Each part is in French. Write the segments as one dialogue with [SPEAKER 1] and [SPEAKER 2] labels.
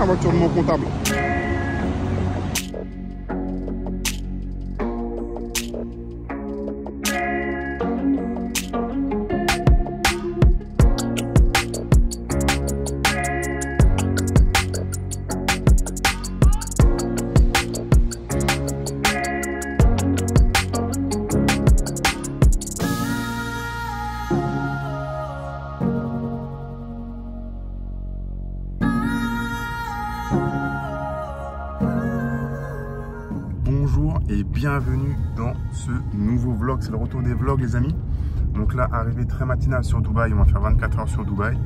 [SPEAKER 1] voiture de mon comptable. Bonjour et bienvenue dans ce nouveau vlog, c'est le retour des vlogs les amis. Donc là, arrivée très matinale sur Dubaï, on va faire 24 heures sur Dubaï.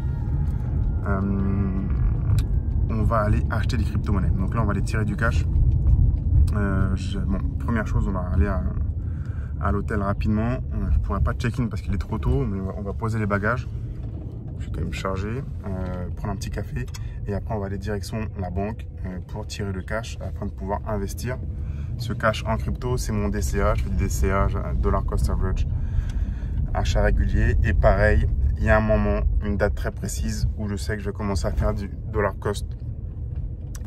[SPEAKER 1] On va aller acheter des crypto-monnaies, donc là on va aller tirer du cash. Bon, première chose, on va aller à l'hôtel rapidement. Je ne pourrais pas check-in parce qu'il est trop tôt, mais on va poser les bagages. Je vais quand même charger, prendre un petit café et après on va aller direction la banque pour tirer le cash afin de pouvoir investir. Ce cash en crypto, c'est mon DCA, je fais du DCA, dollar cost average, achat régulier. Et pareil, il y a un moment, une date très précise où je sais que je vais commencer à faire du dollar cost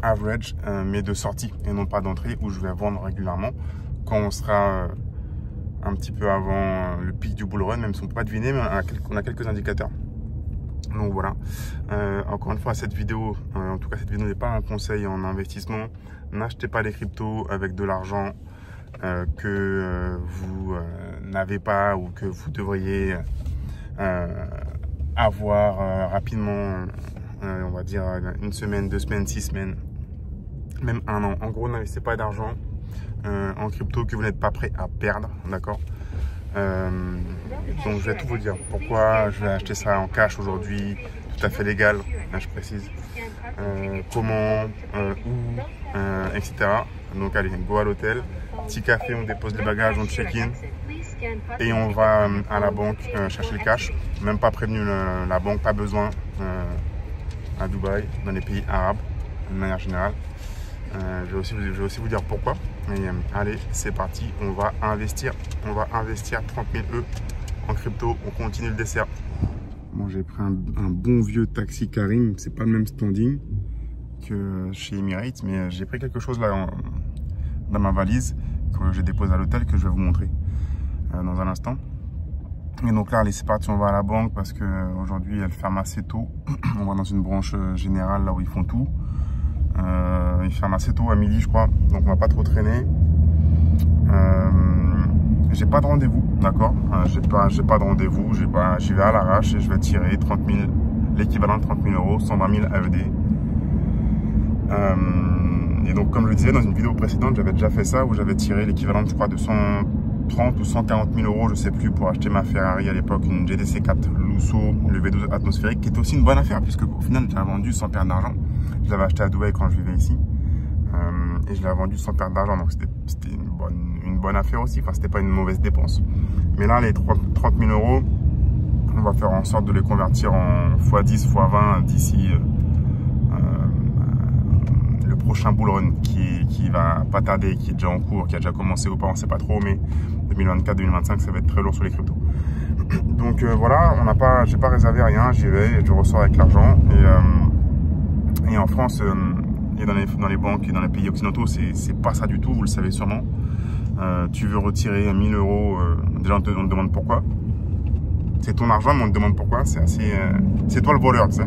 [SPEAKER 1] average, mais de sortie et non pas d'entrée, où je vais vendre régulièrement quand on sera un petit peu avant le pic du bull run, même si on ne peut pas deviner, mais on a quelques indicateurs. Donc voilà, encore une fois, cette vidéo, en tout cas cette vidéo n'est pas un conseil en investissement. N'achetez pas les cryptos avec de l'argent que vous n'avez pas ou que vous devriez avoir rapidement, on va dire une semaine, 2 semaines, 6 semaines, même 1 an. En gros, n'investissez pas d'argent en crypto que vous n'êtes pas prêt à perdre, d'accord? Donc je vais tout vous dire pourquoi je vais acheter ça en cash aujourd'hui, tout à fait légal, je précise, comment, où, etc. Donc allez, go à l'hôtel, petit café, on dépose les bagages, on check-in et on va à la banque chercher le cash. Même pas prévenu la banque, pas besoin à Dubaï, dans les pays arabes de manière générale. Je vais aussi vous dire pourquoi. Mais allez, c'est parti, on va investir 30 000 E en crypto, on continue le dessert. Bon, j'ai pris un bon vieux taxi Karim, c'est pas le même standing que chez Emirates, mais j'ai pris quelque chose là dans ma valise que j'ai déposé à l'hôtel que je vais vous montrer dans un instant. Et donc là, allez, c'est parti, on va à la banque parce qu'aujourd'hui elle ferme assez tôt. On va dans une branche générale là où ils font tout. Il ferme assez tôt, à midi je crois, donc on va pas trop traîner. J'ai pas de rendez-vous, d'accord, j'ai pas de rendez-vous, j'y vais à l'arrache et je vais tirer 30 000, l'équivalent de 30 000 euros, 120 000 AED. Et donc comme je le disais dans une vidéo précédente, j'avais déjà fait ça où j'avais tiré l'équivalent je crois de 130 ou 140 000 euros, je sais plus, pour acheter ma Ferrari à l'époque, une GTC 4 Lusso, le V12 atmosphérique, qui était aussi une bonne affaire puisque au final j'ai vendu sans perdre d'argent. Je l'avais acheté à Dubaï quand je vivais ici et je l'ai vendu sans perdre d'argent, donc c'était une bonne affaire aussi, enfin c'était pas une mauvaise dépense. Mais là les 30 000 euros, on va faire en sorte de les convertir en x10, x20 d'ici le prochain bull run qui va pas tarder, qui est déjà en cours, qui a déjà commencé ou pas, on sait pas trop, mais 2024-2025 ça va être très lourd sur les cryptos. Donc voilà, j'ai pas réservé rien, j'y vais et je ressors avec l'argent. Et en France et dans les banques et dans les pays occidentaux, c'est pas ça du tout, vous le savez sûrement. Tu veux retirer 1000 euros, déjà on te demande pourquoi. C'est ton argent, mais on te demande pourquoi. C'est toi le voleur, tu sais.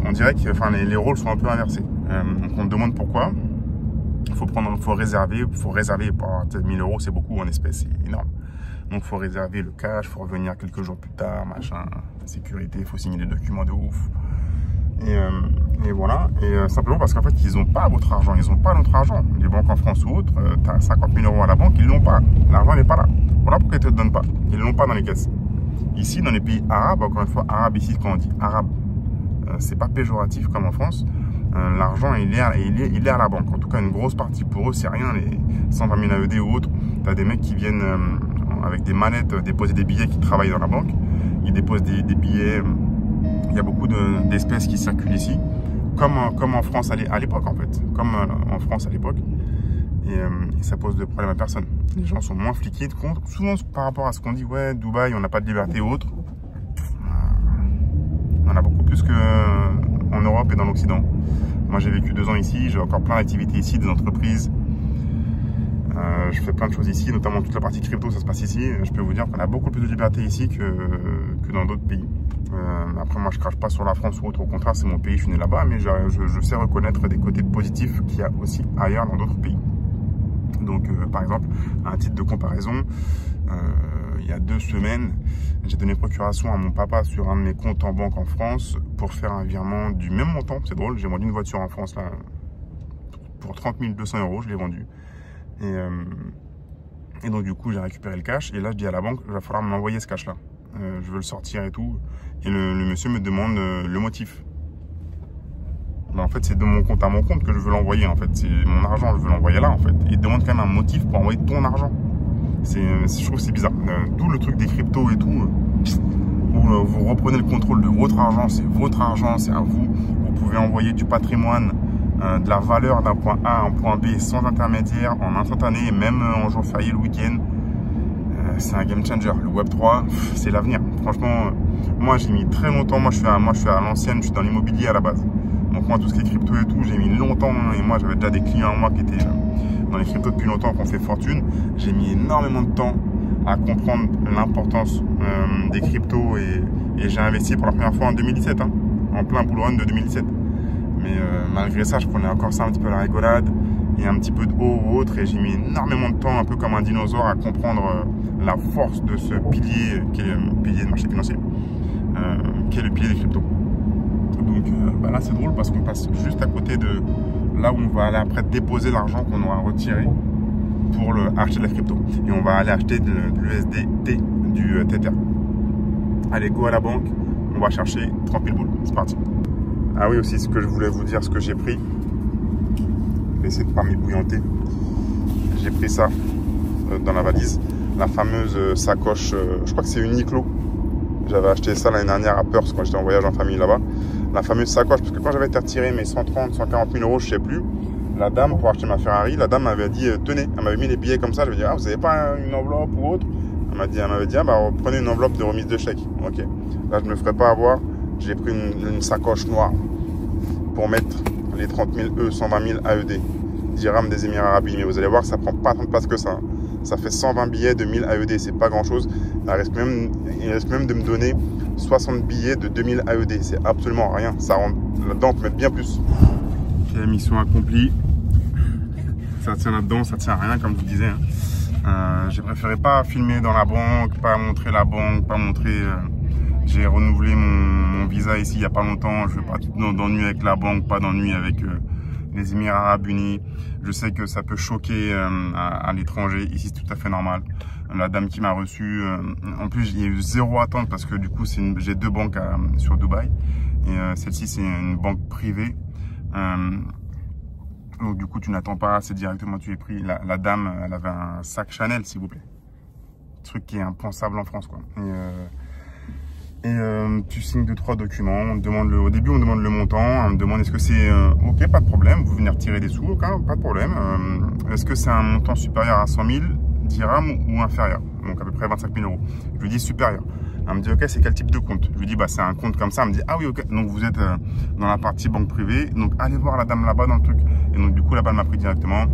[SPEAKER 1] On dirait que les rôles sont un peu inversés. Donc on te demande pourquoi. Faut réserver. Peut-être 1000 euros, c'est beaucoup en espèces, c'est énorme. Donc faut réserver le cash, faut revenir quelques jours plus tard, machin, sécurité, faut signer des documents de ouf. Et voilà, simplement parce qu'en fait ils n'ont pas votre argent, ils n'ont pas notre argent. Les banques en France ou autres, tu as 50 000 euros à la banque, ils l'ont pas, l'argent n'est pas là. Voilà pourquoi ils ne te le donnent pas, ils l'ont pas dans les caisses. Ici dans les pays arabes, encore une fois arabe ici quand on dit arabe, c'est pas péjoratif comme en France. L'argent il est à la banque, en tout cas une grosse partie pour eux c'est rien, les 120 000 AED ou autres. Tu as des mecs qui viennent avec des manettes déposer des billets, qui travaillent dans la banque, ils déposent des billets. Il y a beaucoup d'espèces qui circulent ici, comme en France à l'époque en fait, comme en France à l'époque, et ça pose de problème à personne. Les gens sont moins fliqués, souvent par rapport à ce qu'on dit, ouais, Dubaï, on n'a pas de liberté ou autre. On en a beaucoup plus qu'en Europe et dans l'Occident. Moi, j'ai vécu 2 ans ici, j'ai encore plein d'activités ici, des entreprises. Je fais plein de choses ici, notamment toute la partie crypto, ça se passe ici. Je peux vous dire qu'on a beaucoup plus de liberté ici que dans d'autres pays. Après, moi, je crache pas sur la France ou autre. Au contraire, c'est mon pays, je suis né là-bas, mais je sais reconnaître des côtés positifs qu'il y a aussi ailleurs dans d'autres pays. Donc, par exemple, à un titre de comparaison, il y a 2 semaines, j'ai donné procuration à mon papa sur un de mes comptes en banque en France pour faire un virement du même montant. C'est drôle, j'ai vendu une voiture en France là pour 30 200 €, je l'ai vendue. Et donc du coup, j'ai récupéré le cash. Et là, je dis à la banque, il va falloir m'envoyer ce cash-là. Je veux le sortir et tout. Et le monsieur me demande le motif. Ben, en fait, c'est de mon compte à mon compte que je veux l'envoyer. En fait, c'est mon argent, je veux l'envoyer là. En fait, il demande quand même un motif pour envoyer ton argent. Je trouve que c'est bizarre. Tout le truc des cryptos et tout, où vous reprenez le contrôle de votre argent, c'est votre argent, c'est à vous. Vous pouvez envoyer du patrimoine, de la valeur d'un point A à un point B sans intermédiaire, en instantané, même en jour férié, le week-end. C'est un game changer. Le Web3, c'est l'avenir. Franchement, moi j'ai mis très longtemps. Moi je suis à l'ancienne, je suis dans l'immobilier à la base. Donc moi tout ce qui est crypto et tout, j'ai mis longtemps. Et moi j'avais déjà des clients à moi qui étaient dans les cryptos depuis longtemps, qui ont fait fortune. J'ai mis énormément de temps à comprendre l'importance des cryptos et j'ai investi pour la première fois en 2017, hein, en plein bull run de 2017. Mais malgré ça, je prenais encore ça un petit peu à la rigolade et un petit peu de haut ou autre. Et j'ai mis énormément de temps, un peu comme un dinosaure, à comprendre la force de ce pilier qui est le pilier de marché financier, qui est le pilier des cryptos. Donc bah là, c'est drôle parce qu'on passe juste à côté de là où on va aller après déposer l'argent qu'on aura retiré pour acheter de la crypto. Et on va aller acheter de l'USDT, du Tether. Allez, go à la banque, on va chercher 30 000 boules. C'est parti. Ah oui, aussi, ce que je voulais vous dire, ce que j'ai pris. Je vais essayer de ne pas m'ébouillanter. J'ai pris ça dans la valise. La fameuse sacoche, je crois que c'est Uniqlo. J'avais acheté ça l'année dernière à Perth quand j'étais en voyage en famille là-bas. La fameuse sacoche, parce que quand j'avais été retiré mes 130, 140 000 €, je ne sais plus, la dame, pour acheter ma Ferrari, la dame m'avait dit, tenez, elle m'avait mis les billets comme ça. Je lui ai dit, ah, vous n'avez pas une enveloppe ou autre? Elle m'avait dit, ah, bah, prenez une enveloppe de remise de chèque. Ok. Là, je ne me ferai pas avoir. J'ai pris une sacoche noire pour mettre les 30 000 120 000 AED, dirhams des Émirats Arabes Unis. Mais vous allez voir que ça prend pas tant de place que ça. Ça fait 120 billets de 1000 AED, c'est pas grand chose. Il risque même de me donner 60 billets de 2000 AED, c'est absolument rien. Ça rentre là-dedans, on peut mettre bien plus. Ok, mission accomplie. Ça tient là-dedans, ça tient à rien, comme je vous disais. J'ai préféré pas filmer dans la banque, pas montrer la banque, pas montrer. J'ai renouvelé mon visa ici il n'y a pas longtemps. Je veux pas d'ennui avec la banque, pas d'ennui avec les Émirats Arabes Unis. Je sais que ça peut choquer à l'étranger. Ici, c'est tout à fait normal. La dame qui m'a reçu, en plus, il y a eu 0 attente parce que du coup, j'ai 2 banques sur Dubaï. Et celle-ci, c'est une banque privée. Donc du coup, tu n'attends pas, c'est directement tu es pris. La dame, elle avait un sac Chanel, s'il vous plaît. Truc qui est impensable en France, quoi. Tu signes 2-3 documents. On te demande au début, on me demande le montant. On me demande est-ce que c'est ok, pas de problème. Vous venez retirer des sous, ok, pas de problème. Est-ce que c'est un montant supérieur à 100 000 dirhams ou inférieur? Donc à peu près 25 000 €. Je lui dis supérieur. Elle me dit ok, c'est quel type de compte? Je lui dis bah c'est un compte comme ça. Elle me dit ah oui ok. Donc vous êtes dans la partie banque privée. Donc allez voir la dame là-bas dans le truc. Et donc du coup là-bas elle m'a pris directement.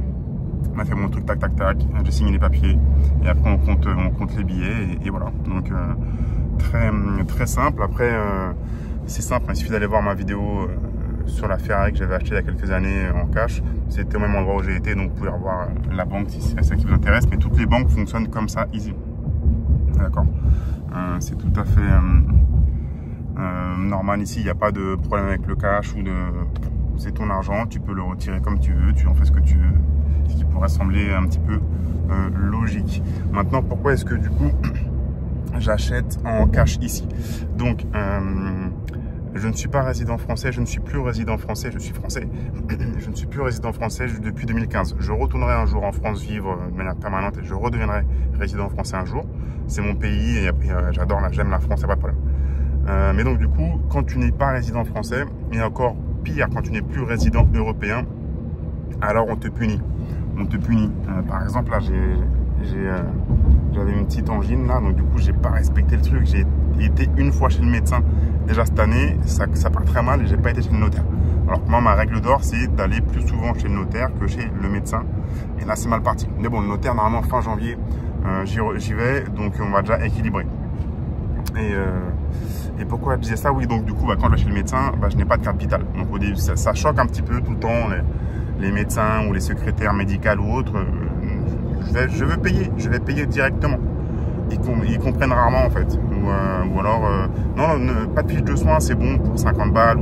[SPEAKER 1] On a fait mon truc tac tac tac. J'ai signé les papiers et après on compte les billets et voilà. Donc très simple. Après c'est simple. Il suffit d'aller voir ma vidéo sur la Ferrari que j'avais achetée il y a quelques années en cash. C'était au même endroit où j'ai été. Donc vous pouvez revoir la banque si c'est ça qui vous intéresse. Mais toutes les banques fonctionnent comme ça, easy. D'accord. C'est tout à fait normal ici, il n'y a pas de problème avec le cash ou c'est ton argent, tu peux le retirer comme tu veux, tu en fais ce que tu veux, ce qui pourrait sembler un petit peu logique. Maintenant, pourquoi est-ce que du coup j'achète en cash ici? Donc je ne suis pas résident français, je ne suis plus résident français, je suis français. Je ne suis plus résident français depuis 2015. Je retournerai un jour en France vivre de manière permanente et je redeviendrai résident français un jour. C'est mon pays et j'adore, j'aime la France, il n'y a pas de problème. Mais donc du coup, quand tu n'es pas résident français, et encore pire, quand tu n'es plus résident européen, alors on te punit. On te punit. Par exemple, là, j'avais une petite angine là, donc du coup, j'ai pas respecté le truc. J'ai été une fois chez le médecin déjà cette année, ça part très mal et j'ai pas été chez le notaire. Alors que moi, ma règle d'or, c'est d'aller plus souvent chez le notaire que chez le médecin. Et là, c'est mal parti. Mais bon, le notaire, normalement, fin janvier, j'y vais, donc on va déjà équilibrer. Et pourquoi je disais ça? Oui, donc du coup, quand je vais chez le médecin, je n'ai pas de carte vitale. Donc au début, ça choque un petit peu tout le temps, les médecins ou les secrétaires médicales ou autres. Je vais payer directement. Ils comprennent rarement en fait. Ou alors, non, pas de fiche de soins, c'est bon pour 50 balles.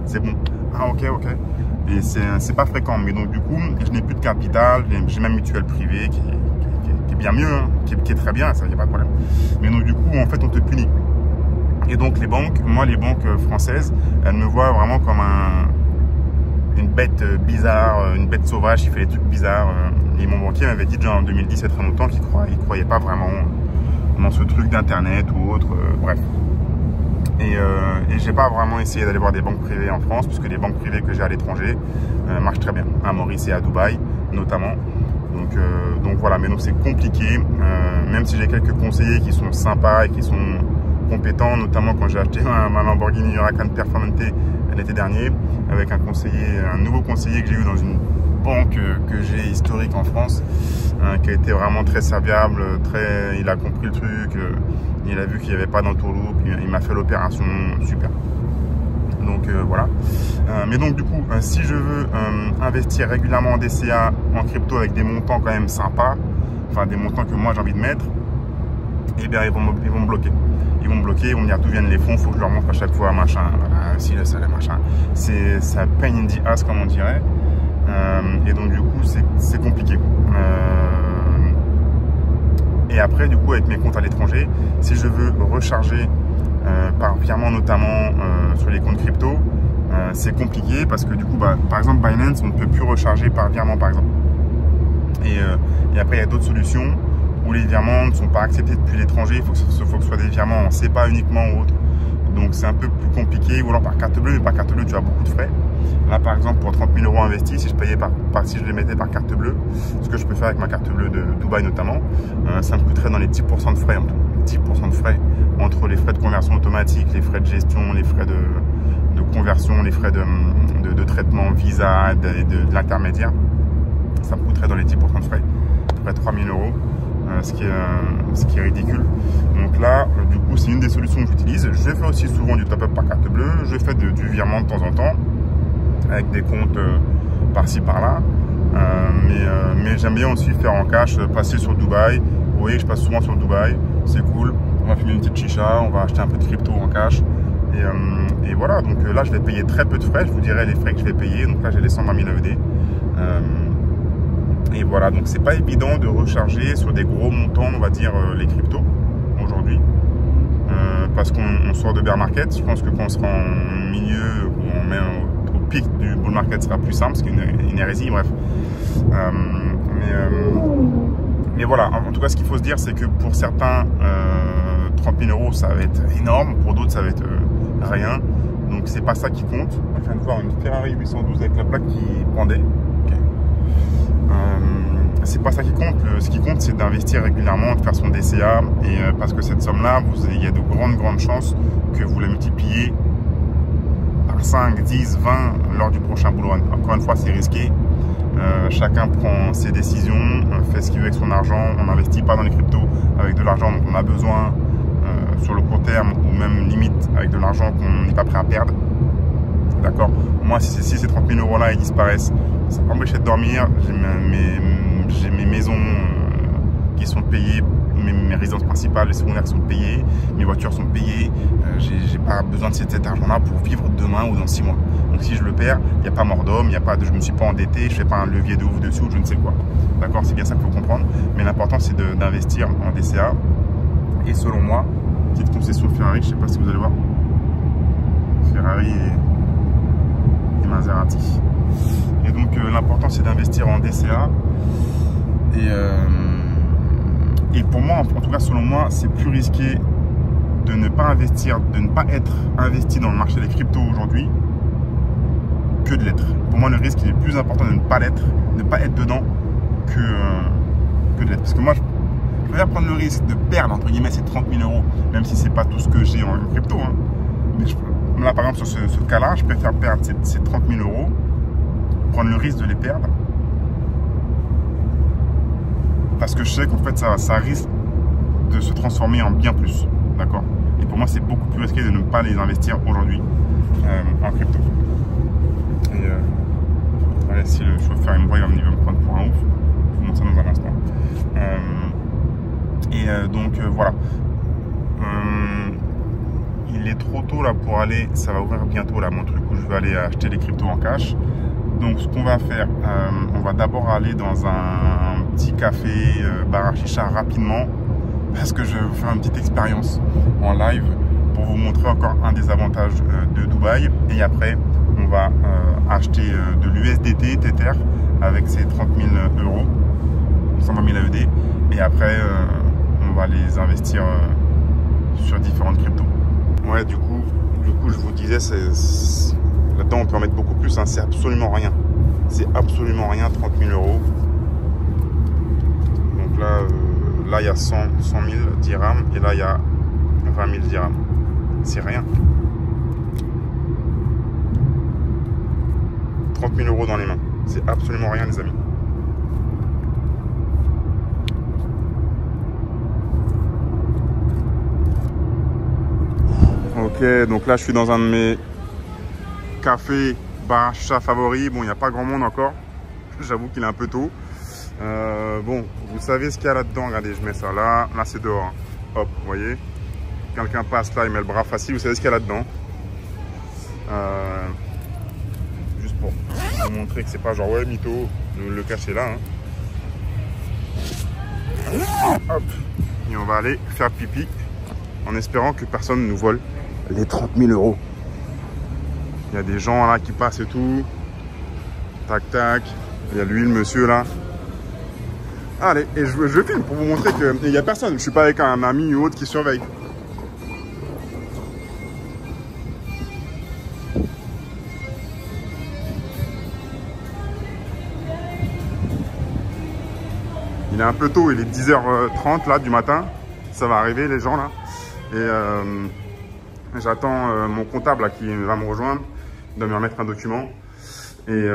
[SPEAKER 1] C'est bon. Ah ok. Et c'est pas fréquent. Mais donc du coup, je n'ai plus de carte vitale. J'ai ma mutuelle privée qui est bien mieux, hein, qui est très bien, ça, il n'y a pas de problème. Mais donc du coup, en fait, on te punit. Et donc les banques, moi les banques françaises, elles me voient vraiment comme une bête bizarre, une bête sauvage qui fait des trucs bizarres. Et mon banquier m'avait dit déjà en 2010, il y a très longtemps, qu'il ne croyait pas vraiment dans ce truc d'internet ou autre, bref. Et j'ai pas vraiment essayé d'aller voir des banques privées en France, puisque les banques privées que j'ai à l'étranger marchent très bien, à Maurice et à Dubaï notamment. Donc voilà, mais donc c'est compliqué, même si j'ai quelques conseillers qui sont sympas et qui sont compétents, notamment quand j'ai acheté ma Lamborghini Huracan Performante l'été dernier, avec un nouveau conseiller que j'ai eu dans une banque que j'ai historique en France, qui a été vraiment très serviable, il a compris le truc, il a vu qu'il n'y avait pas d'entourloupe, il m'a fait l'opération super. Donc voilà. Mais donc du coup, si je veux investir régulièrement en DCA, en crypto avec des montants quand même sympas, enfin des montants que moi j'ai envie de mettre, eh bien ils vont me bloquer. Ils vont me bloquer, ils vont me dire d'où viennent les fonds, il faut que je leur montre à chaque fois, machin, voilà, si ça, machin. Ça pain in the ass comme on dirait. Et donc du coup c'est compliqué. Et après du coup avec mes comptes à l'étranger, si je veux recharger par virement notamment sur les comptes crypto, c'est compliqué parce que du coup par exemple Binance, on ne peut plus recharger par virement par exemple. Et après il y a d'autres solutions où les virements ne sont pas acceptés depuis l'étranger, il faut que ce soit des virements en SEPA uniquement ou autre. Donc c'est un peu plus compliqué, ou alors par carte bleue, mais par carte bleue tu as beaucoup de frais. Là par exemple pour 30 000 € investis, si je les mettais par carte bleue, ce que je peux faire avec ma carte bleue de Dubaï notamment, ça me coûterait dans les 10% de frais en tout. 10% de frais entre les frais de conversion automatique, les frais de gestion, les frais de conversion, les frais de traitement Visa, de l'intermédiaire. Ça me coûterait dans les 10% de frais, à peu près 3 000 €. Ce qui est ridicule. Donc là, du coup, c'est une des solutions que j'utilise. Je fais aussi souvent du top-up par carte bleue. Je fais du virement de temps en temps avec des comptes par-ci par-là. Mais j'aime bien aussi faire en cash, passer sur Dubaï. Vous voyez, je passe souvent sur Dubaï. C'est cool. On va fumer une petite chicha, on va acheter un peu de crypto en cash. Et voilà, donc là, je vais payer très peu de frais. Je vous dirai les frais que je vais payer. Donc là, j'ai les 120 000 ED. Et voilà, donc c'est pas évident de recharger sur des gros montants, on va dire, les cryptos aujourd'hui. Parce qu'on sort de bear market. Je pense que quand on sera en milieu ou on met au pic du bull market, ce sera plus simple, ce qui est une hérésie, bref. Mais voilà, en tout cas, ce qu'il faut se dire, c'est que pour certains, 30 000 € ça va être énorme, pour d'autres, ça va être rien. Donc c'est pas ça qui compte. Je viens de voir une Ferrari 812 avec la plaque qui pendait. C'est pas ça qui compte. Ce qui compte, c'est d'investir régulièrement, de faire son DCA, et parce que cette somme-là, il y a de grandes chances que vous la multipliez par 5, 10, 20 lors du prochain bull run. Encore une fois, c'est risqué. Chacun prend ses décisions, fait ce qu'il veut avec son argent. On n'investit pas dans les cryptos avec de l'argent dont on a besoin sur le court terme, ou même limite avec de l'argent qu'on n'est pas prêt à perdre. D'accord. Moi, si ces 30 000 € là ils disparaissent, ça va m'empêcher de dormir. J'ai mes maisons qui sont payées, mes résidences principales, les secondaires sont payées, mes voitures sont payées. J'ai pas besoin de cet argent-là pour vivre demain ou dans 6 mois. Donc si je le perds, il n'y a pas mort d'homme, je me suis pas endetté, je fais pas un levier de ouf dessus ou je ne sais quoi. D'accord, c'est bien ça qu'il faut comprendre. Mais l'important, c'est d'investir en DCA. Et selon moi, petite concession Ferrari, je sais pas si vous allez voir, Ferrari et Maserati. Et donc l'important, c'est d'investir en DCA. Et pour moi, en tout cas selon moi, c'est plus risqué de ne pas investir, de ne pas être investi dans le marché des cryptos aujourd'hui que de l'être. Pour moi, le risque il est plus important de ne pas l'être, de ne pas être dedans que de l'être. Parce que moi, je préfère prendre le risque de perdre entre guillemets ces 30 000 €, même si c'est pas tout ce que j'ai en crypto, hein. Mais Là, par exemple, sur ce cas-là, je préfère perdre ces 30 000 €, prendre le risque de les perdre. Parce que je sais qu'en fait, ça risque de se transformer en bien plus. D'accord? Et pour moi, c'est beaucoup plus risqué de ne pas les investir aujourd'hui en crypto. Et allez, si le chauffeur il me voit, il va me prendre pour un ouf. Je vous montre ça dans un instant. Donc voilà. Il est trop tôt là pour aller. Ça va ouvrir bientôt là mon truc où je vais aller acheter les cryptos en cash. Donc ce qu'on va faire, on va d'abord aller dans un petit café bar à chicha rapidement parce que je vais vous faire une petite expérience en live pour vous montrer encore un des avantages de Dubaï. Et après, on va acheter de l'USDT Tether avec ses 30 000 €, 120 000 AED. Et après, on va les investir sur différentes cryptos. Ouais, du coup, je vous disais, là-dedans, on peut en mettre beaucoup plus. Hein, c'est absolument rien. C'est absolument rien, 30 000 €. Donc là, il y a 100 000 dirhams et là, il y a 20 000 dirhams. C'est rien. 30 000 € dans les mains. C'est absolument rien, les amis. Ok, donc là, je suis dans un de mes cafés, bar, chat favoris. Bon, il n'y a pas grand monde encore. J'avoue qu'il est un peu tôt. Bon, vous savez ce qu'il y a là-dedans. Regardez, je mets ça là. Là, c'est dehors. Hop, vous voyez. Quelqu'un passe là, il met le bras facile. Vous savez ce qu'il y a là-dedans. Juste pour vous montrer que c'est pas genre, ouais, mytho, le cacher là. Hein. Hop. Et on va aller faire pipi en espérant que personne ne nous vole les 30 000 €. Il y a des gens là qui passent et tout. Tac, tac. Il y a lui, le monsieur là. Allez, et je filme pour vous montrer qu'il n'y a personne. Je ne suis pas avec un ami ou autre qui surveille. Il est un peu tôt, il est 10h30 là du matin. Ça va arriver les gens là. Et j'attends mon comptable là, qui va me rejoindre. Il doit me remettre un document. Et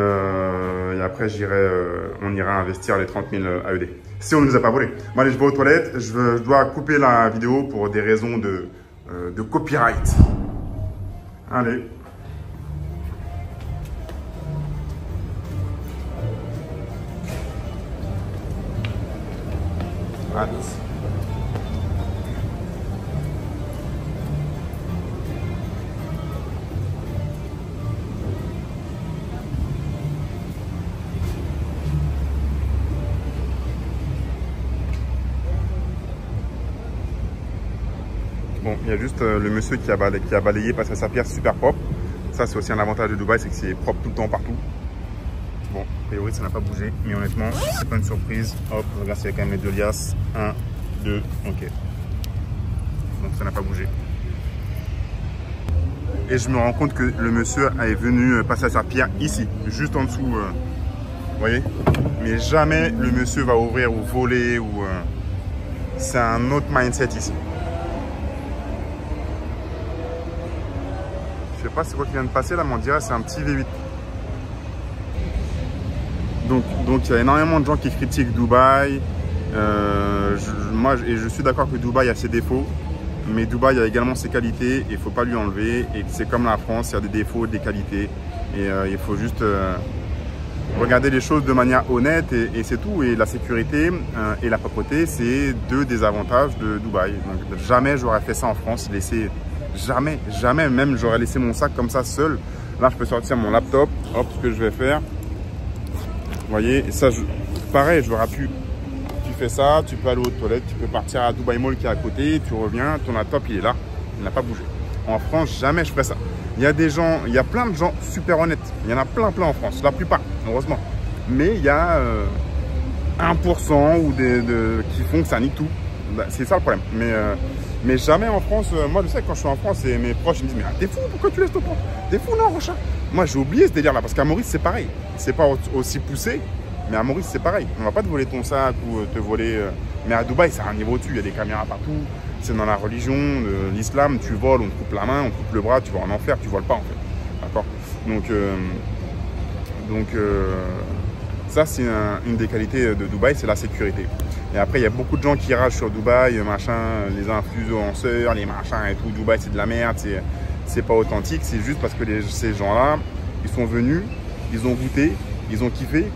[SPEAKER 1] après, on ira investir les 30 000 AED. Si on ne nous a pas volé. Bon, allez, je vais aux toilettes. Je dois couper la vidéo pour des raisons de copyright. Allez. Allez. Bon, il y a juste le monsieur qui a balayé parce que sa pierre super propre. Ça, c'est aussi un avantage de Dubaï, c'est que c'est propre tout le temps partout. Bon, a priori, ça n'a pas bougé, mais honnêtement, c'est pas une surprise. Hop, regarde, il y a quand même les 2 liasses. 1, 2, ok. Donc, ça n'a pas bougé. Et je me rends compte que le monsieur est venu passer sa pierre ici, juste en dessous. Vous voyez? Mais jamais le monsieur va ouvrir ou voler ou... c'est un autre mindset ici. Je sais pas c'est quoi qui vient de passer là, mais on dirait c'est un petit V8. Donc il y a énormément de gens qui critiquent Dubaï. Je suis d'accord que Dubaï a ses défauts, mais Dubaï a également ses qualités et il ne faut pas lui enlever. Et c'est comme la France, il y a des défauts, des qualités. Et il faut juste regarder les choses de manière honnête et c'est tout. Et la sécurité et la propreté, c'est 2 des avantages de Dubaï. Donc jamais j'aurais fait ça en France, jamais, même j'aurais laissé mon sac comme ça seul. Là, je peux sortir mon laptop, hop, ce que je vais faire. Vous voyez, et ça, pareil, j'aurais pu, tu fais ça, tu peux aller aux toilettes, tu peux partir à Dubaï Mall qui est à côté, tu reviens, ton laptop, il est là, il n'a pas bougé. En France, jamais je ferais ça. Il y a des gens, il y a plein de gens super honnêtes. Il y en a plein en France, la plupart, heureusement. Mais il y a 1% ou qui font que ça nique tout. C'est ça le problème. Mais jamais en France, moi je sais que quand je suis en France et mes proches ils me disent mais t'es fou, pourquoi tu laisses ton compte? T'es fou non Rocha? Moi j'ai oublié ce délire là parce qu'à Maurice c'est pareil. C'est pas aussi poussé, mais à Maurice c'est pareil. On va pas te voler ton sac ou te voler. Mais à Dubaï c'est un niveau au-dessus, il y a des caméras partout. C'est dans la religion de l'islam, tu voles, on te coupe la main, on te coupe le bras, tu vas en enfer, tu voles pas en fait. D'accord? Donc ça, c'est une des qualités de Dubaï, c'est la sécurité. Et après, il y a beaucoup de gens qui ragent sur Dubaï, machin, les influenceurs, les machins et tout. Dubaï, c'est de la merde, c'est pas authentique. C'est juste parce que ces gens-là, ils sont venus, ils ont goûté, ils ont kiffé.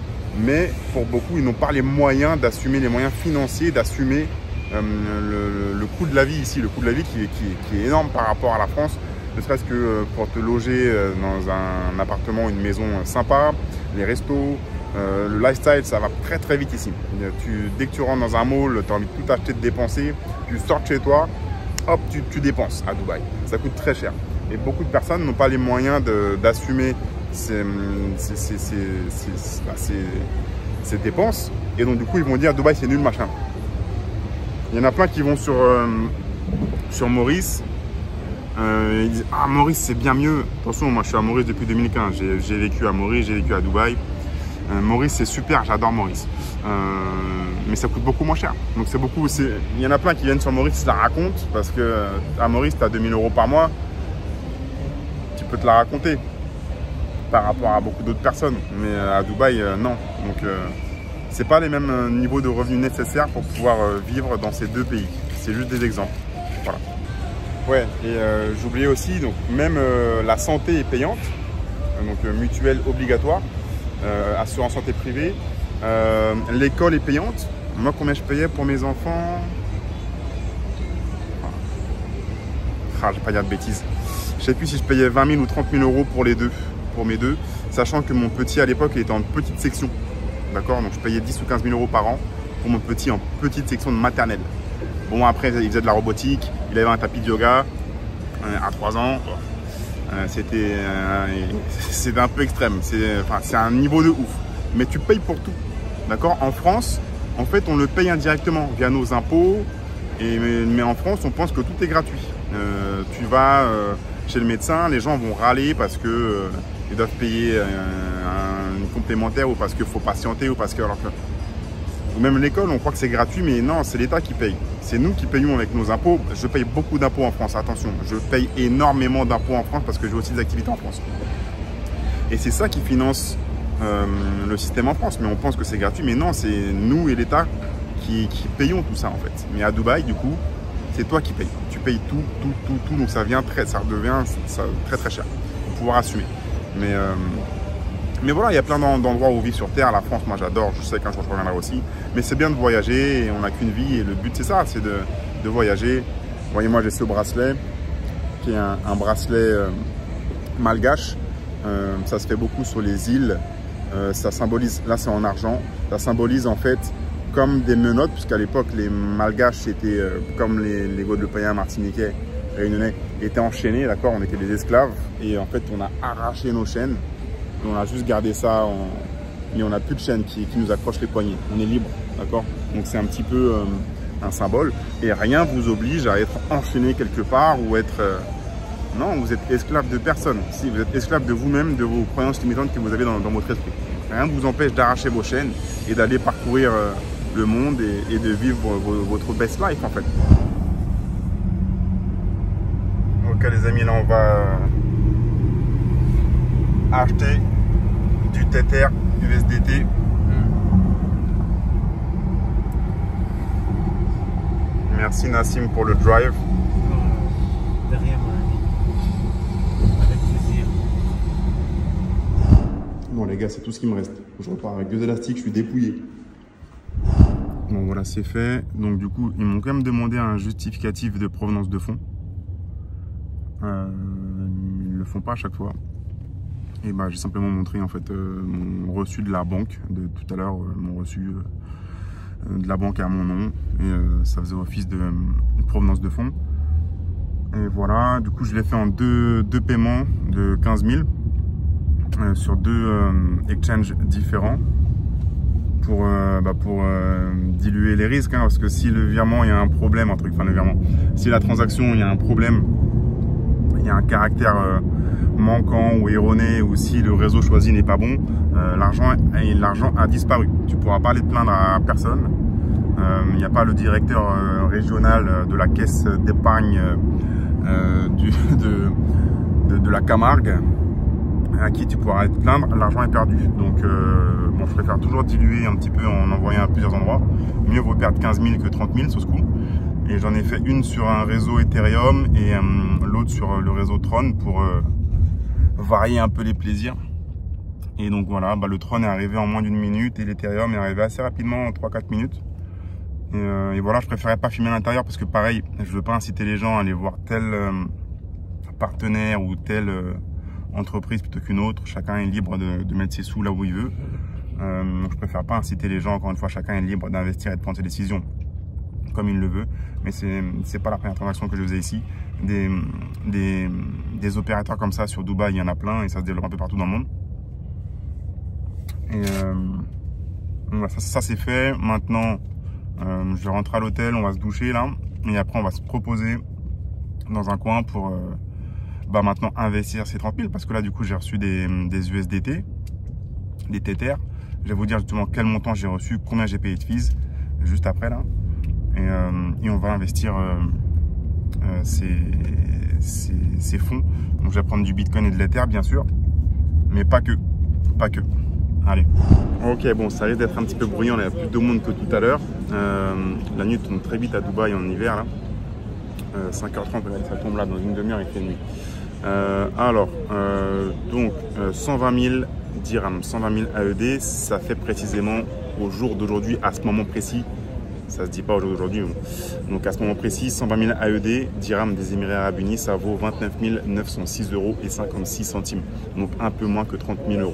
[SPEAKER 1] Mais pour beaucoup, ils n'ont pas les moyens d'assumer, les moyens financiers, d'assumer le coût de la vie ici. Le coût de la vie qui est énorme par rapport à la France. Ne serait-ce que pour te loger dans un appartement, une maison sympa, les restos, le lifestyle, ça va très très vite ici. Dès que tu rentres dans un mall, tu as envie de tout acheter, de dépenser, tu sors de chez toi, hop, tu dépenses à Dubaï. Ça coûte très cher. Et beaucoup de personnes n'ont pas les moyens d'assumer ces dépenses. Et donc du coup, ils vont dire Dubaï, c'est nul, machin. Il y en a plein qui vont sur Maurice. Ils disent ah, Maurice c'est bien mieux. Attention, moi je suis à Maurice depuis 2015. J'ai vécu à Maurice, j'ai vécu à Dubaï. Maurice c'est super, j'adore Maurice. Mais ça coûte beaucoup moins cher. Donc il y en a plein qui viennent sur Maurice, se la racontent parce que à Maurice tu as 2000 € par mois. Tu peux te la raconter par rapport à beaucoup d'autres personnes. Mais à Dubaï, non. Donc c'est pas les mêmes niveaux de revenus nécessaires pour pouvoir vivre dans ces deux pays. C'est juste des exemples. Voilà. Ouais, et j'oubliais aussi, donc même la santé est payante, donc mutuelle obligatoire, assurance santé privée, l'école est payante. Moi, combien je payais pour mes enfants? Ah, je vais pas dire de bêtises. Je sais plus si je payais 20 000 ou 30 000 € pour mes deux, sachant que mon petit à l'époque il était en petite section, d'accord? Donc je payais 10 ou 15 000 € par an pour mon petit en petite section de maternelle. Bon, après, il faisait de la robotique, il avait un tapis de yoga à 3 ans. C'était un peu extrême. C'est un niveau de ouf. Mais tu payes pour tout. D'accord? En France, en fait, on le paye indirectement via nos impôts. Mais en France, on pense que tout est gratuit. Tu vas chez le médecin, les gens vont râler parce que ils doivent payer une complémentaire ou parce qu'il faut patienter ou parce que... Ou même l'école, on croit que c'est gratuit, mais non, c'est l'État qui paye. C'est nous qui payons avec nos impôts. Je paye beaucoup d'impôts en France, attention. Je paye énormément d'impôts en France parce que j'ai aussi des activités en France. Et c'est ça qui finance le système en France. Mais on pense que c'est gratuit, mais non, c'est nous et l'État qui payons tout ça en fait. Mais à Dubaï, du coup, c'est toi qui payes. Tu payes tout. Donc ça devient très très cher pour pouvoir assumer. Mais voilà, il y a plein d'endroits où vivre sur Terre. La France, moi j'adore, je sais qu'un jour je reviendrai aussi. Mais c'est bien de voyager et on n'a qu'une vie. Et le but c'est ça, c'est de voyager. Vous voyez, moi j'ai ce bracelet qui est un bracelet malgache. Ça se fait beaucoup sur les îles. Ça symbolise, là c'est en argent, ça symbolise en fait comme des menottes, puisqu'à l'époque les malgaches c'était comme les Guadeloupéens, Martiniquais, Réunionnais étaient enchaînés, d'accord, on était des esclaves et en fait on a arraché nos chaînes. On a juste gardé ça, mais on n'a plus de chaîne qui nous accroche les poignets. On est libre, d'accord? Donc c'est un petit peu un symbole. Et rien vous oblige à être enchaîné quelque part ou être... non, vous êtes esclave de personne. Si vous êtes esclave de vous-même, de vos croyances limitantes que vous avez dans votre esprit. Rien ne vous empêche d'arracher vos chaînes et d'aller parcourir le monde et de vivre votre best life en fait. Ok les amis, là on va acheter du Tether USDT. Merci Nassim pour le drive.
[SPEAKER 2] Derrière mon ami. Avec plaisir.
[SPEAKER 1] Bon les gars, c'est tout ce qui me reste. Je repars avec 2 élastiques, je suis dépouillé. Bon voilà, c'est fait. Donc du coup, ils m'ont quand même demandé un justificatif de provenance de fonds. Ils le font pas à chaque fois. Et bah j'ai simplement montré en fait mon reçu de la banque de tout à l'heure, mon reçu de la banque à mon nom et ça faisait office de provenance de fonds. Et voilà, du coup je l'ai fait en deux paiements de 15 000 sur 2 exchanges différents pour diluer les risques, hein, parce que si le virement il y a un problème, si la transaction il y a un problème, il y a un caractère manquant ou erroné, ou si le réseau choisi n'est pas bon, l'argent a disparu. Tu ne pourras pas aller te plaindre à personne. Il n'y a pas le directeur régional de la caisse d'épargne de la Camargue à qui tu pourras te plaindre, l'argent est perdu. Donc bon, je préfère toujours diluer un petit peu en envoyant à plusieurs endroits. Mieux vaut perdre 15 000 que 30 000 sur ce coup. Et j'en ai fait une sur un réseau Ethereum et l'autre sur le réseau Tron pour varier un peu les plaisirs. Et donc voilà, le Tron est arrivé en moins d'une minute et l'Ethereum est arrivé assez rapidement en 3-4 minutes. Et voilà, je préférais pas filmer à l'intérieur parce que pareil, je veux pas inciter les gens à aller voir tel partenaire ou telle entreprise plutôt qu'une autre. Chacun est libre de mettre ses sous là où il veut. Donc je préfère pas inciter les gens. Encore une fois, chacun est libre d'investir et de prendre ses décisions comme il le veut. Mais c'est pas la première transaction que je faisais ici. Des opérateurs comme ça sur Dubaï, il y en a plein et ça se développe un peu partout dans le monde. Et voilà, ça c'est fait. Maintenant, je vais rentrer à l'hôtel, on va se doucher là. Et après, on va se proposer dans un coin pour maintenant investir ces 30 000. Parce que là, du coup, j'ai reçu des USDT, des Tether. Je vais vous dire justement quel montant j'ai reçu, combien j'ai payé de fees juste après là. Et on va investir ces fonds. Donc, je vais prendre du Bitcoin et de l'Ether, bien sûr. Mais pas que. Pas que. Allez. Ok, bon, ça risque d'être un petit peu bruyant. Il y a plus de monde que tout à l'heure. La nuit tombe très vite à Dubaï en hiver. Là. 5h30, ça tombe là dans une demi-heure, il fait nuit. Donc 120 000 dirhams, 120 000 AED, ça fait précisément au jour d'aujourd'hui, à ce moment précis, ça se dit pas au jour d'aujourd'hui, donc à ce moment précis, 120 000 AED, dirhams des Émirats Arabes Unis, ça vaut 29 906 € et 56 centimes, donc un peu moins que 30 000 €.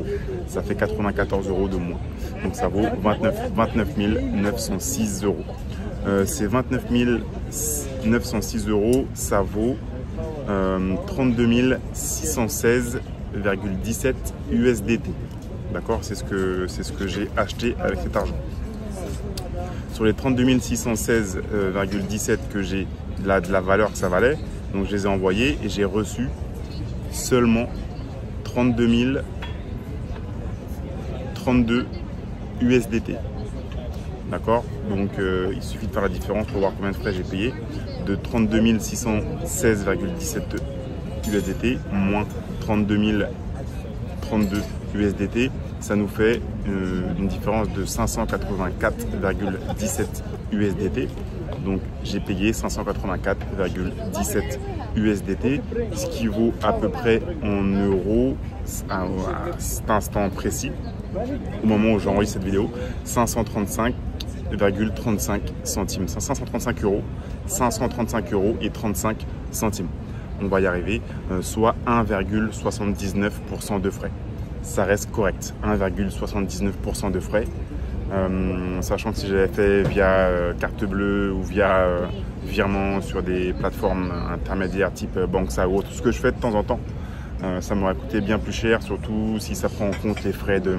[SPEAKER 1] Ça fait 94 € de moins, donc ça vaut 29 906 €. Ces 29 906 €, ça vaut 32 616,17 USDT. D'accord, c'est ce que j'ai acheté avec cet argent. Sur les 32 616,17 que j'ai de la valeur que ça valait, donc je les ai envoyés et j'ai reçu seulement 32 USDT. D'accord, donc il suffit de faire la différence pour voir combien de frais j'ai payé. De 32 616,17 USDT moins 32 USDT, ça nous fait une différence de 584,17 USDT. Donc j'ai payé 584,17 USDT, ce qui vaut à peu près en euros à cet instant précis, au moment où j'enregistre cette vidéo, 535,35 centimes. 535 €, 535 € et 35 centimes. On va y arriver, soit 1,79% de frais. Ça reste correct, 1,79% de frais. Sachant que si j'avais fait via carte bleue ou via virement sur des plateformes intermédiaires type Banxa ou autre, ce que je fais de temps en temps, ça m'aurait coûté bien plus cher, surtout si ça prend en compte les frais de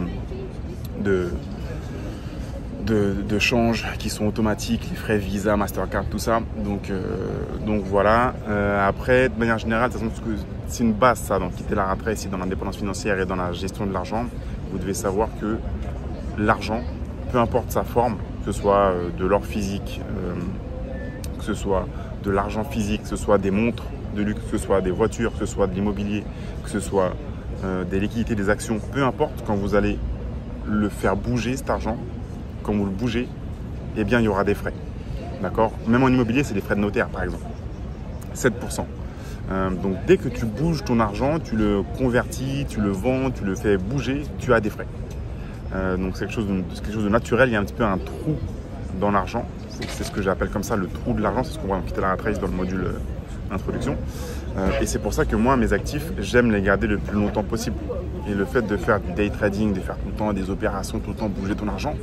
[SPEAKER 1] change qui sont automatiques, les frais Visa, Mastercard, tout ça. Donc voilà. Après, de manière générale, c'est une base ça, donc quitter la rat race dans l'indépendance financière et dans la gestion de l'argent. Vous devez savoir que l'argent, peu importe sa forme, que ce soit de l'or physique, que ce soit de l'argent physique, que ce soit des montres de luxe, que ce soit des voitures, que ce soit de l'immobilier, que ce soit des liquidités, des actions, peu importe, quand vous allez le faire bouger cet argent, quand vous le bougez, eh bien il y aura des frais. D'accord? Même en immobilier, c'est des frais de notaire par exemple. 7%. Donc dès que tu bouges ton argent, tu le convertis, tu le vends, tu le fais bouger, tu as des frais. Donc c'est quelque chose de naturel, il y a un petit peu un trou dans l'argent. C'est ce que j'appelle comme ça le trou de l'argent, c'est ce qu'on voit en quitter la rat race dans le module introduction. Et c'est pour ça que moi, mes actifs, j'aime les garder le plus longtemps possible. Et le fait de faire du day trading, de faire tout le temps des opérations, tout le temps bouger ton argent,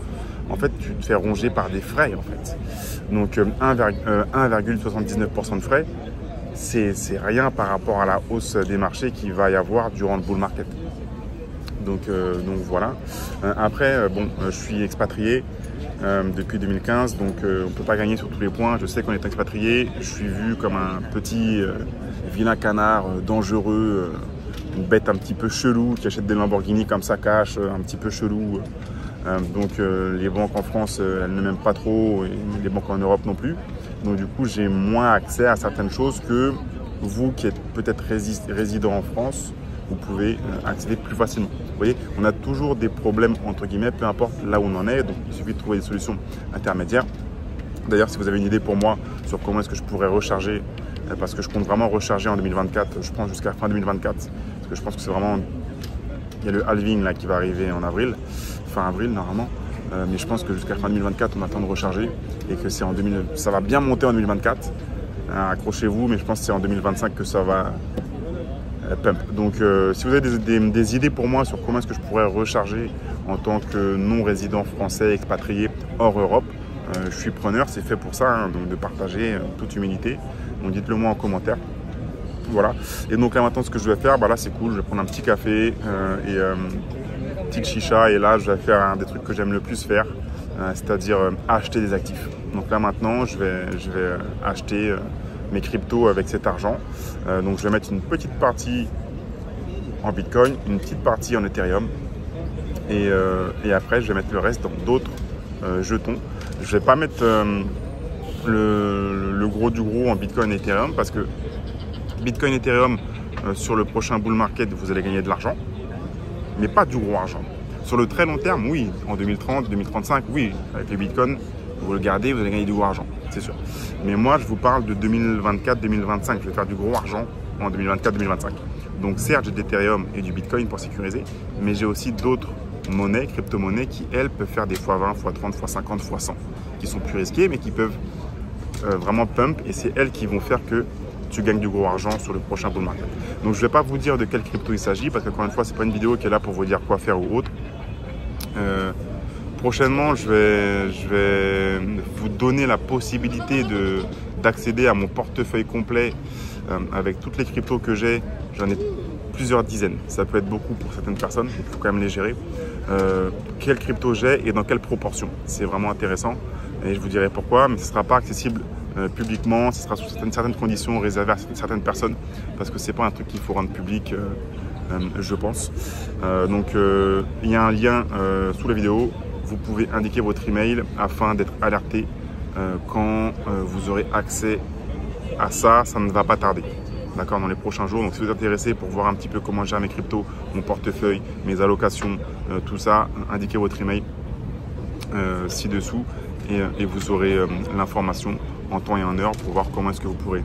[SPEAKER 1] en fait, tu te fais ronger par des frais, en fait. Donc, 1,79% de frais, c'est rien par rapport à la hausse des marchés qu'il va y avoir durant le bull market. Donc voilà. Après, bon, je suis expatrié depuis 2015, donc on ne peut pas gagner sur tous les points. Je sais qu'on est expatrié, je suis vu comme un petit vilain canard dangereux, une bête un petit peu chelou qui achète des Lamborghini comme ça cash, un petit peu chelou, Les banques en France, elles ne m'aiment pas trop, et les banques en Europe non plus. Donc du coup, j'ai moins accès à certaines choses que vous qui êtes peut-être résident en France, vous pouvez accéder plus facilement. Vous voyez, on a toujours des problèmes entre guillemets, peu importe là où on en est. Donc il suffit de trouver des solutions intermédiaires. D'ailleurs, si vous avez une idée pour moi sur comment est-ce que je pourrais recharger, parce que je compte vraiment recharger en 2024, je pense jusqu'à fin 2024, parce que je pense que c'est vraiment, il y a le halving là qui va arriver en avril, fin avril normalement. Mais je pense que jusqu'à fin 2024, on attend de recharger et que c'est ça va bien monter en 2024. Accrochez-vous, mais je pense que c'est en 2025 que ça va pump. Donc, si vous avez des idées pour moi sur comment est-ce que je pourrais recharger en tant que non-résident français expatrié hors Europe, je suis preneur, c'est fait pour ça, hein, donc de partager toute humilité. Donc, dites-le moi en commentaire. Voilà. Et donc là maintenant, ce que je vais faire, bah là c'est cool, je vais prendre un petit café et petite chicha, et là je vais faire des trucs que j'aime le plus faire, c'est-à-dire acheter des actifs. Donc là maintenant je vais acheter mes cryptos avec cet argent. Donc je vais mettre une petite partie en Bitcoin, une petite partie en Ethereum, et après je vais mettre le reste dans d'autres jetons. Je vais pas mettre le gros du gros en Bitcoin et Ethereum, parce que Bitcoin et Ethereum sur le prochain bull market vous allez gagner de l'argent, mais pas du gros argent. Sur le très long terme, oui, en 2030, 2035, oui, avec les bitcoins, vous le gardez, vous allez gagner du gros argent, c'est sûr. Mais moi, je vous parle de 2024-2025. Je vais faire du gros argent en 2024-2025. Donc certes, j'ai de l'Ethereum et du bitcoin pour sécuriser, mais j'ai aussi d'autres monnaies, crypto-monnaies, qui, elles, peuvent faire des x20, x30, x50, x100, qui sont plus risquées, mais qui peuvent vraiment pump, et c'est elles qui vont faire que tu gagnes du gros argent sur le prochain bull market. Donc je ne vais pas vous dire de quelle crypto il s'agit, parce qu'encore une fois, ce n'est pas une vidéo qui est là pour vous dire quoi faire ou autre. Prochainement, je vais vous donner la possibilité d'accéder à mon portefeuille complet avec toutes les cryptos que j'ai. J'en ai plusieurs dizaines. Ça peut être beaucoup pour certaines personnes, il faut quand même les gérer. Quelle crypto j'ai et dans quelle proportion. C'est vraiment intéressant et je vous dirai pourquoi, mais ce ne sera pas accessible publiquement, ce sera sous certaines conditions réservées à certaines personnes, parce que ce n'est pas un truc qu'il faut rendre public, je pense. Donc il y a un lien sous la vidéo, vous pouvez indiquer votre email afin d'être alerté quand vous aurez accès à ça, ça ne va pas tarder. D'accord, dans les prochains jours. Donc si vous êtes intéressé pour voir un petit peu comment gérer mes cryptos, mon portefeuille, mes allocations, tout ça, indiquez votre email ci-dessous et vous aurez l'information en temps et en heure pour voir comment est-ce que vous pourrez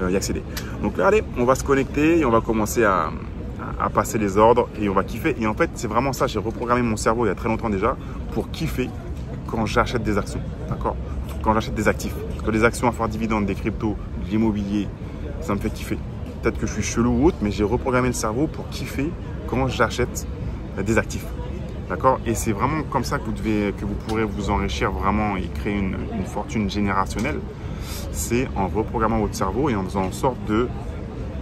[SPEAKER 1] y accéder. Donc là, allez, on va se connecter et on va commencer à passer les ordres et on va kiffer. Et en fait, c'est vraiment ça, j'ai reprogrammé mon cerveau il y a très longtemps déjà pour kiffer quand j'achète des actions, d'accord, quand j'achète des actifs. Parce que les actions à fort dividende, des cryptos, de l'immobilier, ça me fait kiffer. Peut-être que je suis chelou ou autre, mais j'ai reprogrammé le cerveau pour kiffer quand j'achète des actifs. D'accord? Et c'est vraiment comme ça que vous pourrez vous enrichir vraiment et créer une fortune générationnelle. C'est en reprogrammant votre cerveau et en faisant en sorte de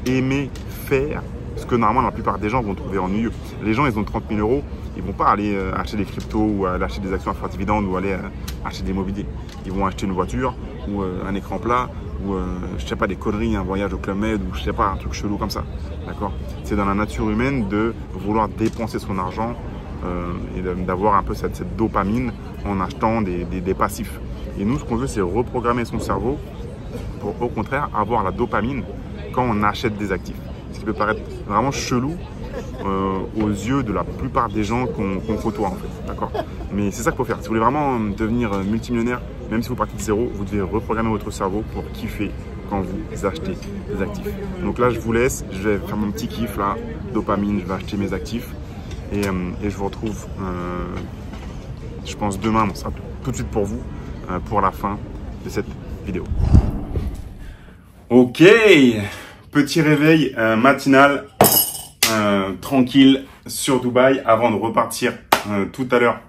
[SPEAKER 1] aimer faire ce que normalement la plupart des gens vont trouver ennuyeux. Les gens, ils ont 30 000 €, ils ne vont pas aller acheter des cryptos ou aller acheter des actions à fort dividende ou aller acheter de l'immobilier. Ils vont acheter une voiture ou un écran plat ou je sais pas, des conneries, un voyage au Club Med ou je sais pas, un truc chelou comme ça. D'accord? C'est dans la nature humaine de vouloir dépenser son argent et d'avoir un peu cette dopamine en achetant des passifs. Et nous, ce qu'on veut, c'est reprogrammer son cerveau pour au contraire avoir la dopamine quand on achète des actifs. Ce qui peut paraître vraiment chelou aux yeux de la plupart des gens qu'on côtoie en fait, d'accord? Mais c'est ça qu'il faut faire. Si vous voulez vraiment devenir multimillionnaire, même si vous partez de zéro, vous devez reprogrammer votre cerveau pour kiffer quand vous achetez des actifs. Donc là, je vous laisse, je vais faire mon petit kiff là, dopamine, je vais acheter mes actifs et je vous retrouve, je pense demain, bon, ça sera tout de suite pour vous, pour la fin de cette vidéo. Ok, petit réveil matinal. Tranquille sur Dubaï avant de repartir tout à l'heure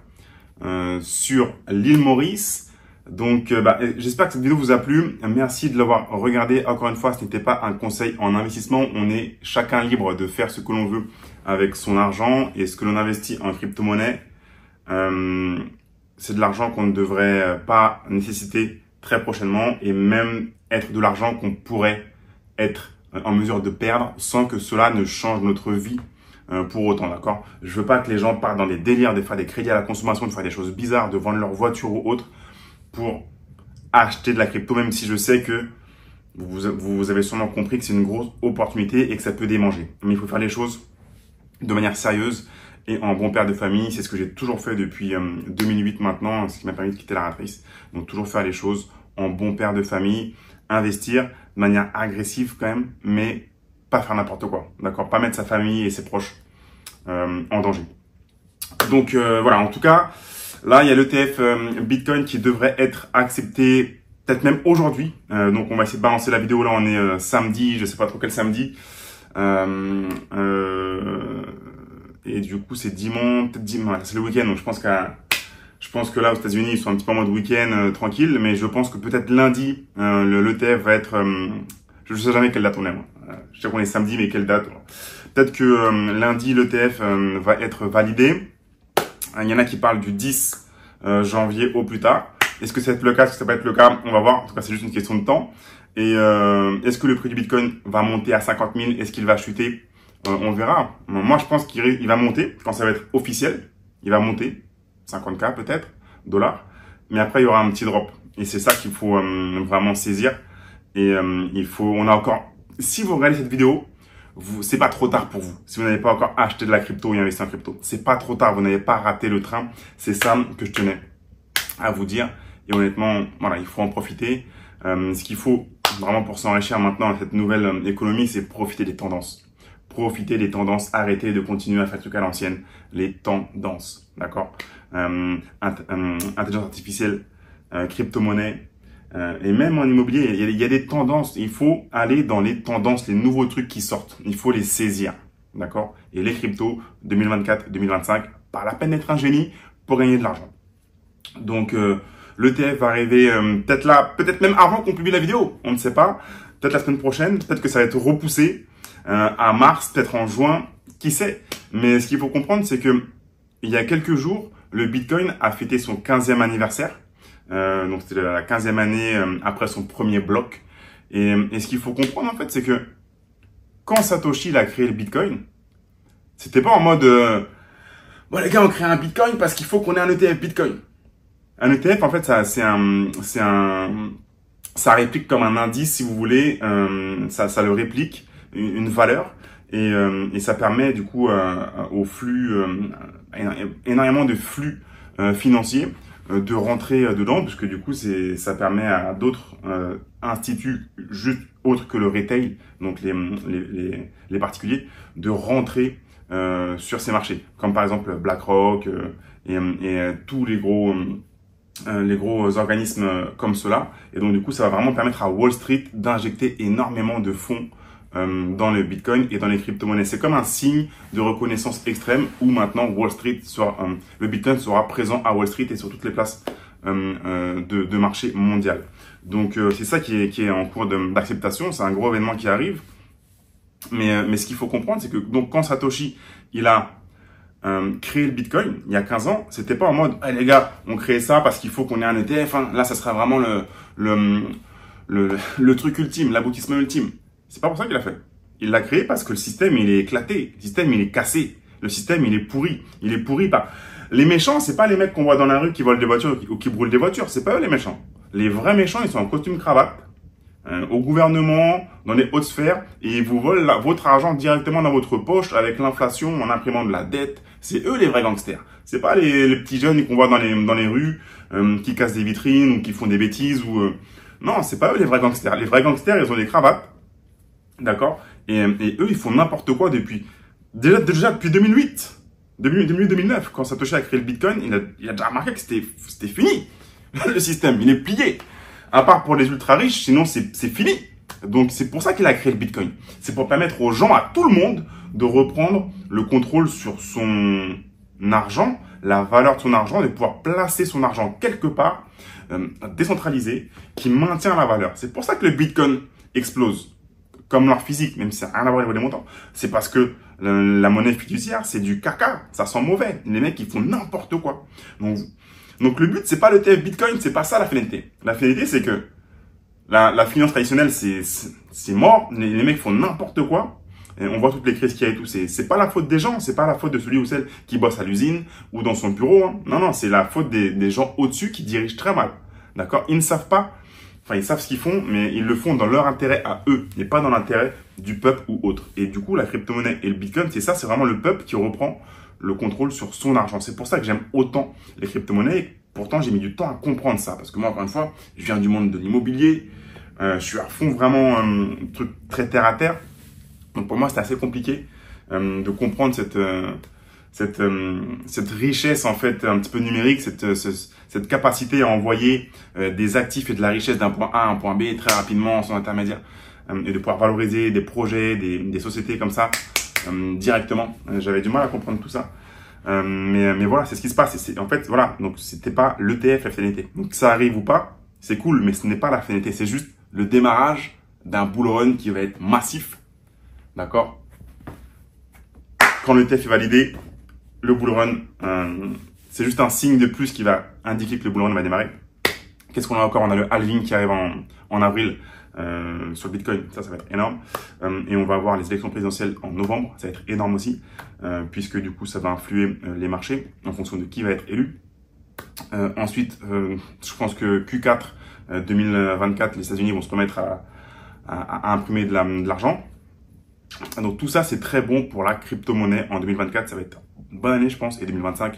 [SPEAKER 1] sur l'île Maurice. Donc j'espère que cette vidéo vous a plu. Merci de l'avoir regardé. Encore une fois, ce n'était pas un conseil en investissement. On est chacun libre de faire ce que l'on veut avec son argent et ce que l'on investit en crypto-monnaie. C'est de l'argent qu'on ne devrait pas nécessiter très prochainement et même être de l'argent qu'on pourrait être en mesure de perdre sans que cela ne change notre vie pour autant, d'accord? Je veux pas que les gens partent dans des délires de faire des crédits à la consommation, de faire des choses bizarres, de vendre leur voiture ou autre pour acheter de la crypto, même si je sais que vous avez sûrement compris que c'est une grosse opportunité et que ça peut démanger. Mais il faut faire les choses de manière sérieuse et en bon père de famille. C'est ce que j'ai toujours fait depuis 2008 maintenant, ce qui m'a permis de quitter la rat race. Donc toujours faire les choses en bon père de famille, investir de manière agressive quand même, mais pas faire n'importe quoi, d'accord? Pas mettre sa famille et ses proches en danger. Donc voilà, en tout cas, là il y a l'ETF Bitcoin qui devrait être accepté peut-être même aujourd'hui. Donc on va essayer de balancer la vidéo, là on est samedi, je sais pas trop quel samedi. Et du coup c'est dimanche, peut-être dimanche, c'est le week-end, donc je pense que là aux États-Unis ils sont un petit peu en mode week-end tranquille, mais je pense que peut-être lundi l'ETF va être, je sais jamais quelle date on est, moi. Je sais qu'on est samedi, mais quelle date? Peut-être que lundi l'ETF va être validé. Il y en a qui parlent du 10 janvier au plus tard. Est-ce que ça va être le cas? Est-ce que ça va être le cas? On va voir. En tout cas, c'est juste une question de temps. Et est-ce que le prix du Bitcoin va monter à 50 000? Est-ce qu'il va chuter? On verra. Moi, je pense qu'il va monter quand ça va être officiel. Il va monter 50K peut-être, dollars. Mais après, il y aura un petit drop. Et c'est ça qu'il faut vraiment saisir. Et on a encore, si vous regardez cette vidéo, c'est pas trop tard pour vous. Si vous n'avez pas encore acheté de la crypto et investi en crypto, c'est pas trop tard. Vous n'avez pas raté le train. C'est ça que je tenais à vous dire. Et honnêtement, voilà, il faut en profiter. Ce qu'il faut vraiment pour s'enrichir maintenant dans cette nouvelle économie, c'est profiter des tendances. Profiter des tendances, arrêter de continuer à faire trucs à l'ancienne. Les tendances, d'accord? Intelligence artificielle, crypto-monnaie, et même en immobilier, il y a des tendances. Il faut aller dans les tendances, les nouveaux trucs qui sortent. Il faut les saisir, d'accord? Et les cryptos 2024-2025, pas la peine d'être un génie pour gagner de l'argent. Donc, l'ETF va arriver peut-être là, peut-être même avant qu'on publie la vidéo. On ne sait pas. Peut-être la semaine prochaine. Peut-être que ça va être repoussé à mars, peut-être en juin. Qui sait? Mais ce qu'il faut comprendre, c'est que il y a quelques jours, le Bitcoin a fêté son 15e anniversaire. Donc, c'était la 15e année après son premier bloc. Et ce qu'il faut comprendre, en fait, c'est que quand Satoshi a créé le Bitcoin, c'était pas en mode bon, les gars, on crée un Bitcoin parce qu'il faut qu'on ait un ETF Bitcoin. Un ETF, en fait, ça réplique comme un indice, si vous voulez. Ça le réplique une valeur et ça permet du coup au flux, énormément de flux financiers de rentrer dedans, puisque du coup ça permet à d'autres instituts juste autres que le retail, donc les particuliers, de rentrer sur ces marchés, comme par exemple BlackRock et tous les gros organismes comme cela. Et donc du coup ça va vraiment permettre à Wall Street d'injecter énormément de fonds dans le Bitcoin et dans les crypto-monnaies. C'est comme un signe de reconnaissance extrême où maintenant Wall Street le Bitcoin sera présent à Wall Street et sur toutes les places de marché mondial. Donc c'est ça qui est en cours d'acceptation. C'est un gros événement qui arrive. Mais ce qu'il faut comprendre, c'est que donc quand Satoshi il a créé le Bitcoin il y a 15 ans, c'était pas en mode hey, les gars, on crée ça parce qu'il faut qu'on ait un ETF. Hein. Là, ça sera vraiment le truc ultime, l'aboutissement ultime. C'est pas pour ça qu'il l'a fait. Il l'a créé parce que le système il est éclaté, le système il est cassé, le système il est pourri. Il est pourri par les méchants. C'est pas les mecs qu'on voit dans la rue qui volent des voitures ou qui brûlent des voitures. C'est pas eux les méchants. Les vrais méchants, ils sont en costume cravate. Au gouvernement, dans les hautes sphères, et ils vous volent votre argent directement dans votre poche avec l'inflation en imprimant de la dette. C'est eux les vrais gangsters. C'est pas les petits jeunes qu'on voit dans les rues qui cassent des vitrines ou qui font des bêtises ou non, c'est pas eux les vrais gangsters. Les vrais gangsters, ils ont des cravates, d'accord, et eux ils font n'importe quoi depuis déjà depuis 2008, 2009 quand Satoshi a créé le Bitcoin, il a déjà remarqué que c'était fini. Le système, il est plié. À part pour les ultra riches, sinon c'est fini. Donc c'est pour ça qu'il a créé le Bitcoin. C'est pour permettre aux gens, à tout le monde, de reprendre le contrôle sur son argent, la valeur de son argent, de pouvoir placer son argent quelque part, décentralisé, qui maintient la valeur. C'est pour ça que le Bitcoin explose, comme l'or physique, même si ça n'a rien à voir avec les montants. C'est parce que la monnaie fiduciaire, c'est du caca, ça sent mauvais. Les mecs, ils font n'importe quoi. Donc le but, c'est pas le ETF Bitcoin, c'est pas ça la finalité. La finalité, c'est que la finance traditionnelle, c'est mort. Les mecs font n'importe quoi. Et on voit toutes les crises qu'il y a et tout. C'est pas la faute des gens, c'est pas la faute de celui ou celle qui bosse à l'usine ou dans son bureau. Hein. Non, non, c'est la faute des gens au-dessus qui dirigent très mal. D'accord? Ils ne savent pas, enfin ils savent ce qu'ils font, mais ils le font dans leur intérêt à eux, et pas dans l'intérêt du peuple ou autre. Et du coup, la crypto-monnaie et le Bitcoin, c'est ça, c'est vraiment le peuple qui reprend le contrôle sur son argent. C'est pour ça que j'aime autant les crypto-monnaies. Et pourtant, j'ai mis du temps à comprendre ça. Parce que moi, encore une fois, je viens du monde de l'immobilier. Je suis à fond vraiment truc très terre à terre. Donc pour moi, c'était assez compliqué de comprendre cette richesse en fait un petit peu numérique, cette capacité à envoyer des actifs et de la richesse d'un point A à un point B très rapidement sans intermédiaire et de pouvoir valoriser des projets, des sociétés comme ça directement. J'avais du mal à comprendre tout ça. Mais voilà, c'est ce qui se passe. En fait, voilà, donc c'était pas l'ETF, la finalité. Donc ça arrive ou pas, c'est cool, mais ce n'est pas la finalité. C'est juste le démarrage d'un bull run qui va être massif. D'accord? Quand l'ETF est validé, le bull run, c'est juste un signe de plus qui va indiquer que le bull run va démarrer. Qu'est-ce qu'on a encore? On a le halving qui arrive en avril sur le Bitcoin. Ça va être énorme. Et on va avoir les élections présidentielles en novembre. Ça va être énorme aussi, puisque du coup, ça va influer les marchés en fonction de qui va être élu. Ensuite, je pense que Q4 2024, les États-Unis vont se remettre à imprimer de l'argent. Donc tout ça, c'est très bon pour la crypto-monnaie en 2024. Ça va être une bonne année, je pense, et 2025.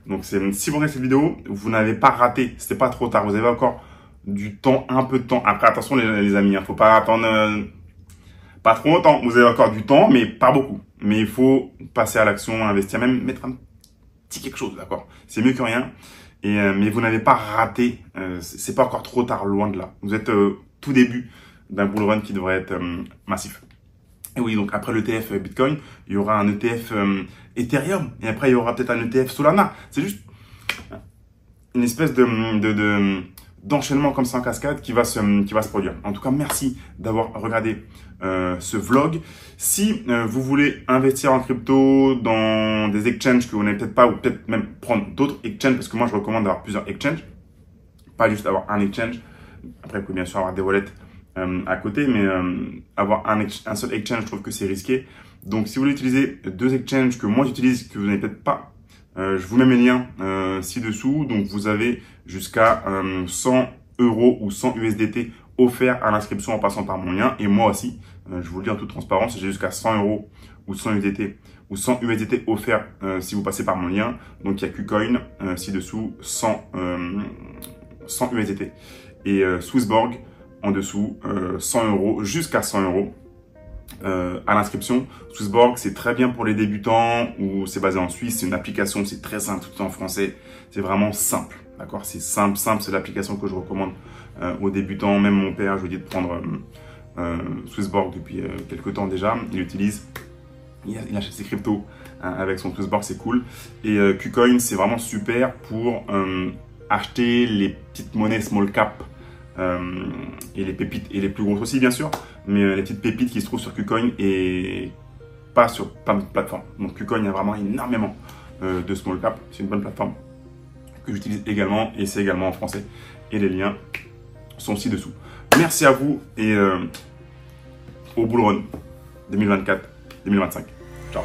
[SPEAKER 1] Donc si vous regardez cette vidéo, vous n'avez pas raté. C'était pas trop tard. Vous avez encore du temps, un peu de temps. Après, attention les amis, faut pas attendre pas trop longtemps. Vous avez encore du temps, mais pas beaucoup. Mais il faut passer à l'action, investir, même mettre un petit quelque chose, d'accord? C'est mieux que rien. Mais vous n'avez pas raté. C'est pas encore trop tard, loin de là. Vous êtes tout début d'un bull run qui devrait être massif. Et oui, donc après l'ETF Bitcoin, il y aura un ETF Ethereum. Et après, il y aura peut-être un ETF Solana. C'est juste une espèce d'enchaînement comme ça en cascade qui va se produire. En tout cas, merci d'avoir regardé ce vlog. Si vous voulez investir en crypto dans des exchanges que vous n'avez peut-être pas, ou peut-être même prendre d'autres exchanges, parce que moi, je recommande d'avoir plusieurs exchanges. Pas juste avoir un exchange. Après, vous pouvez bien sûr avoir des wallets à côté, mais avoir un seul exchange, je trouve que c'est risqué. Donc, si vous voulez utiliser deux exchanges que moi j'utilise, que vous n'avez peut-être pas, je vous mets mes liens ci-dessous. Donc, vous avez jusqu'à 100 € ou 100 USDT offerts à l'inscription en passant par mon lien. Et moi aussi, je vous le dis en toute transparence, j'ai jusqu'à 100 € ou 100 USDT ou 100 USDT offerts si vous passez par mon lien. Donc, il y a KuCoin ci-dessous, 100 USDT. Et Swissborg, en dessous, 100 € jusqu'à 100 € à l'inscription. Swissborg, c'est très bien pour les débutants ou c'est basé en Suisse. C'est une application, c'est très simple, tout en français. C'est vraiment simple, d'accord? C'est simple. C'est l'application que je recommande aux débutants. Même mon père, je lui dis de prendre Swissborg depuis quelques temps déjà. Il l'utilise. Il achète ses cryptos avec son Swissborg, c'est cool. Et KuCoin, c'est vraiment super pour acheter les petites monnaies small cap. Et les pépites, et les plus grosses aussi bien sûr, mais les petites pépites qui se trouvent sur KuCoin et pas sur plein de plateformes. Donc KuCoin, il y a vraiment énormément de small cap, c'est une bonne plateforme que j'utilise également et c'est également en français et les liens sont ci-dessous. Merci à vous et au bull run 2024-2025. Ciao.